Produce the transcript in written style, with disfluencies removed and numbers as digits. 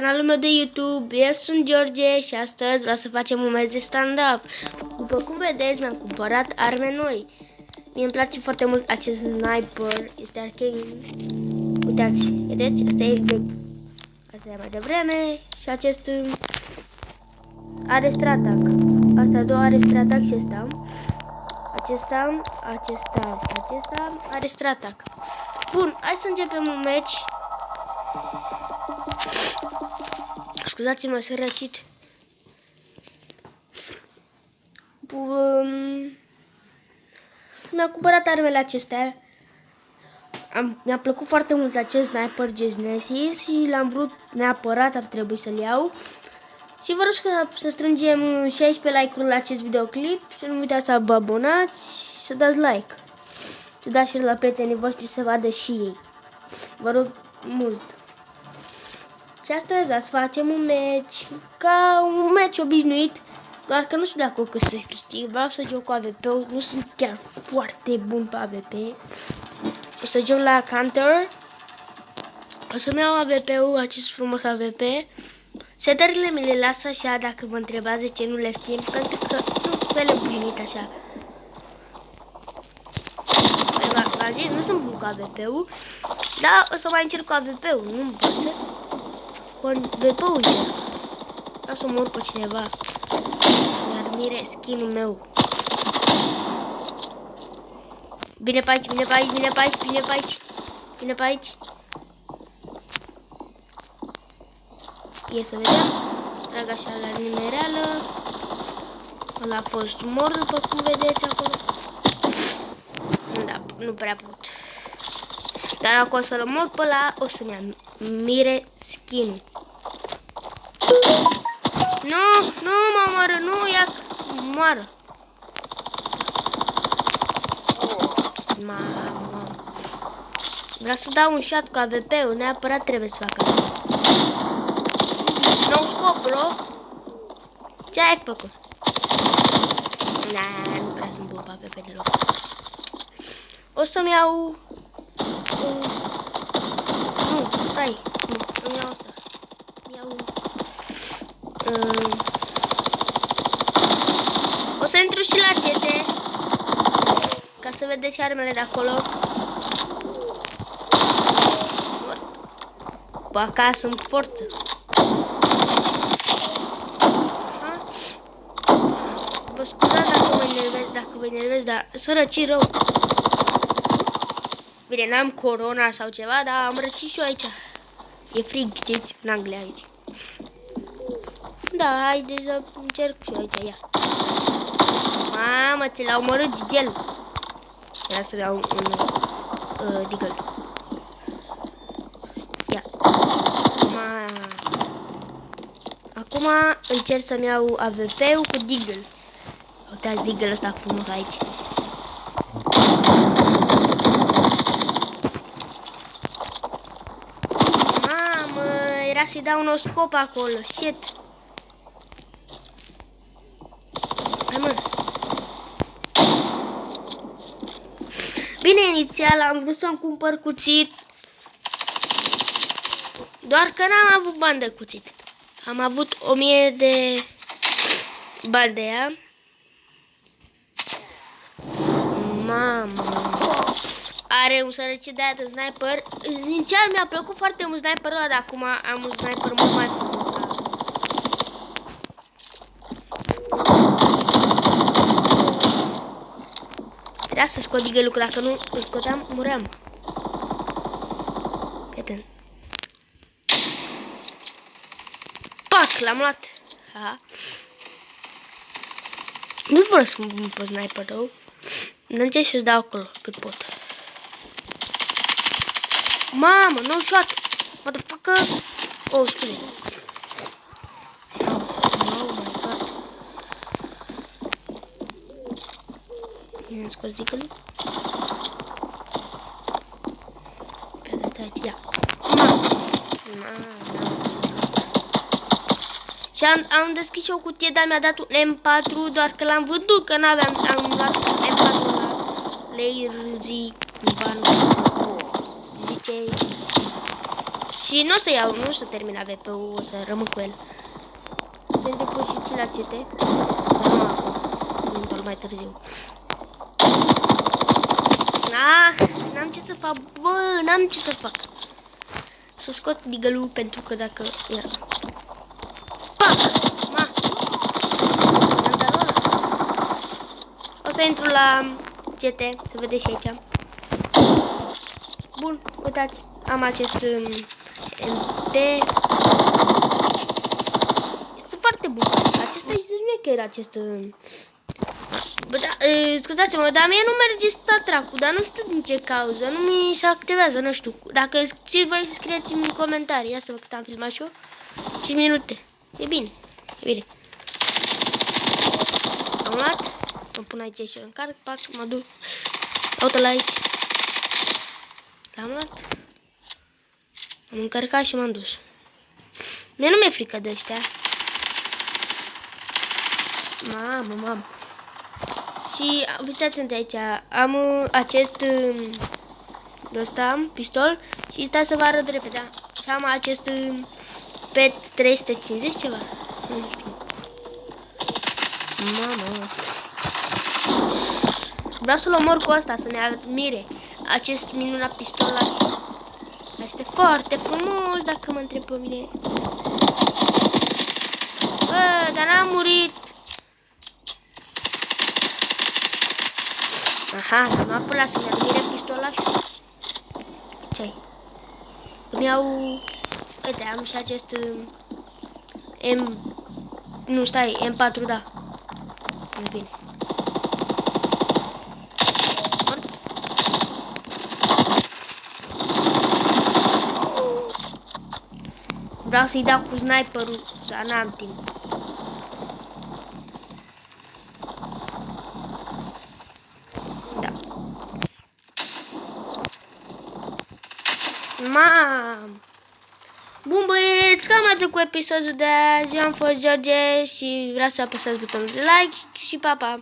Canalul meu de YouTube, eu sunt George și astăzi vreau să facem un meci de stand-up. După cum vedeți, mi-am cumpărat arme noi. Mie îmi place foarte mult acest sniper, este arcane. Uitați, vedeți? Asta e vechi. Asta e mai devreme și acest are stratac. Astea două are stratac și ăsta. Acesta are stratac. Bun, hai să începem un meci. Scuzați-mă, sunt răcit. Mi-a cumpărat armele acestea. Mi-a plăcut foarte mult acest sniper Genesis și l-am vrut neapărat, ar trebui să-l iau. Și vă rog să strângem 16 like-uri la acest videoclip. Și nu uitați să vă abonați și să dați like. Să dați și la prietenii voștri să vadă și ei. Vă rog mult. Și astăzi vreau să facem un meci, ca un meci obișnuit, doar că nu știu dacă o să câștig, vreau să joc cu AVP-ul, nu sunt chiar foarte bun pe AVP. O să joc la Counter, o să-mi iau AVP-ul, acest frumos AVP. Setările mi le las așa, dacă vă întrebați de ce nu le schimb, pentru că sunt pe ele obișnuit așa. V-am zis, nu sunt bun cu AVP-ul, dar o să mai încerc cu AVP-ul, nu-mi pasă. Cu AVP-ul încerc. Vreau să mor pe cineva. Să-mi admire skin-ul meu. Vine pe aici, vine pe aici, vine pe aici, vine pe aici. Vine pe aici. Ia să vedem. Trag așa la nimereală. Ăla a fost mort, după cum vedeți acolo. Da, nu prea pot. Dar acum o să-l mor pe ăla, o să-mi admire skin-ul. Nu, nu mă omoară, nu, ia moară. Mamă. Vreau să dau un shot cu AVP-ul, neapărat trebuie să fac asta. Nou scop, bro. Ce ai făcut? Nah, nu prea sunt bun pe AVP deloc. O să-mi iau... Nu, stai. Nu, îmi iau asta. O să intru și la CT ca să vedeți și armele de acolo. Bă, acasă sunt forță. Vă scuzați dacă vă enervez, dar sunt răcit rău. Bine, n-am corona sau ceva, dar am răcit și eu aici. E frig, știți, în Anglia aici. Da, haide să încerc și eu aici, ia. Mamă, ți l-a omorât Gigel. Era să iau un Deagle. Ia. Acum încerc să-mi iau AVP-ul cu Deagle. Uitați Deagle ăsta frumos aici. Mamă, era să-i dau un scop acolo, shit. Hai mă. Bine, inițial am vrut să-mi cumpăr cuțit, doar că n-am avut bani de cuțit. Am avut 1000 de bani de ea. Mamă. Are un sărăcit de aia de sniper. Inițial mi-a plăcut foarte mult sniperul ăla, dar acum am un sniper mult mai frumos. Trebuia să scot Deagle-ul, că dacă nu îl scoteam, muream. Prieten. Pac, l-am luat. Aha. Nu vreau să mă pe sniper-ul. Încerc să-ți dau acolo cât pot. Mamă, no shot! Motherfucker! Oh, scuze. Oh my god. Mi-am scos Deagle-ul. Vedeți aici, ia. Și am deschis și o cutie, dar mi-a dat un M4, doar că l-am vândut, că n-aveam, am luat M4 la Lazy, zice. Și nu o să iau, nu o să termin AVP-ul, o să rămân cu el. Să intru și la CT. Dar nu acum, mă întorc mai târziu. N-am ce să fac, bă, n-am ce să fac. Să scot digălul pentru că dacă... Ia. Pac! Ma! O să intru la CT, să vedeți și aici. Bun, uitați, am acest NT. Este foarte bun. Acesta este șmecher, acest... Bă, da, scuzați-mă, dar mie nu merge StatTrack-ul, dar nu știu din ce cauză, nu mi se activează, nu știu. Dacă știți voi, scrieți-mi în comentarii. Ia să văd cât am filmat și eu. 5 minute. E bine, e bine. Am luat, mă pun aici și eu încarc, pac, mă duc. Uite-l aici. L-am luat. Am încărcat și m-am dus. Mie nu mi-e frică de ăștia. Mamă. Și uitați-mi aici, am acest de ăsta, pistol și stai să vă arăt repede. Și am acest PET 350 ceva. Nu știu. Mamă. Vreau să-l omor cu asta, să ne admire acest minunat pistol ăsta. Este foarte frumos, dacă mă întreb pe mine. Bă, dar n-am murit. Aha, nu am până să-mi admire pistolașul. Ce-ai? Îmi iau... Uite, am și acest... Nu, stai, M4, da. E bine. Vreau să-i dau cu sniperul, dar n-am timp. Mam! Bun băieți, cam atât cu episodul de azi. Eu am fost George și vreau să apăsați butonul de like și pa, pa!